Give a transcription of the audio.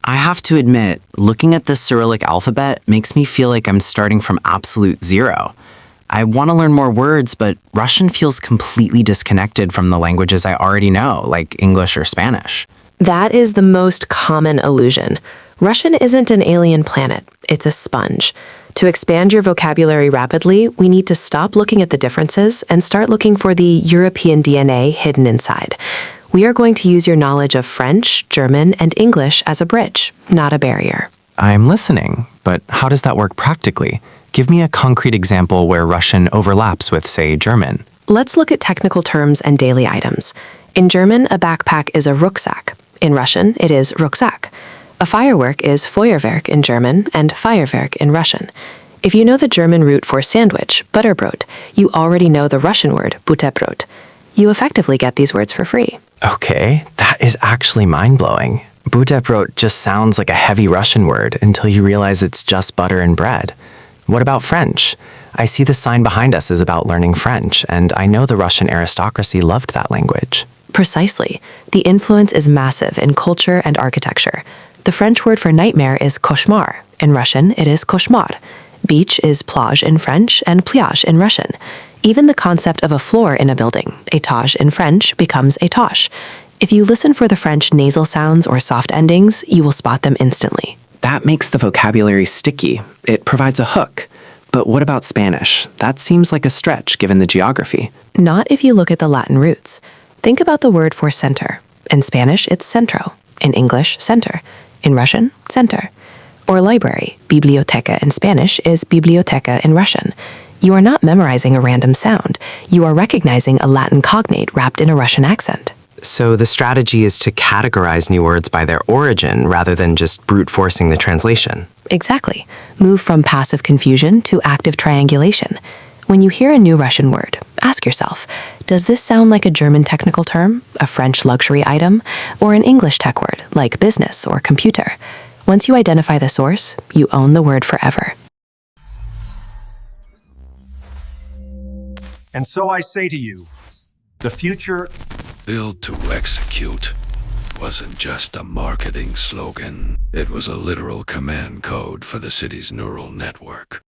I have to admit, looking at the Cyrillic alphabet makes me feel like I'm starting from absolute zero. I want to learn more words, but Russian feels completely disconnected from the languages I already know, like English or Spanish. That is the most common illusion. Russian isn't an alien planet, it's a sponge. To expand your vocabulary rapidly, we need to stop looking at the differences and start looking for the European DNA hidden inside. We are going to use your knowledge of French, German, and English as a bridge, not a barrier. I'm listening, but how does that work practically? Give me a concrete example where Russian overlaps with, say, German. Let's look at technical terms and daily items. In German, a backpack is a Rucksack. In Russian, it is Rucksack. A firework is Feuerwerk in German and Feuerwerk in Russian. If you know the German root for sandwich, Butterbrot, you already know the Russian word Butterbrot. You effectively get these words for free. Okay, that is actually mind-blowing. Butterbrot just sounds like a heavy Russian word until you realize it's just butter and bread. What about French? I see the sign behind us is about learning French, and I know the Russian aristocracy loved that language. Precisely. The influence is massive in culture and architecture. The French word for nightmare is cauchemar. In Russian, it is cauchemar. Beach is plage in French and pliage in Russian. Even the concept of a floor in a building, étage in French, becomes étage. If you listen for the French nasal sounds or soft endings, you will spot them instantly. That makes the vocabulary sticky. It provides a hook. But what about Spanish? That seems like a stretch given the geography. Not if you look at the Latin roots. Think about the word for center. In Spanish, it's centro. In English, center. In Russian, center. Or library. Biblioteca in Spanish is biblioteca in Russian. You are not memorizing a random sound. You are recognizing a Latin cognate wrapped in a Russian accent. So the strategy is to categorize new words by their origin rather than just brute forcing the translation. Exactly. Move from passive confusion to active triangulation. When you hear a new Russian word, ask yourself, does this sound like a German technical term, a French luxury item, or an English tech word like business or computer? Once you identify the source, you own the word forever. And so I say to you, the future... Build to execute wasn't just a marketing slogan. It was a literal command code for the city's neural network.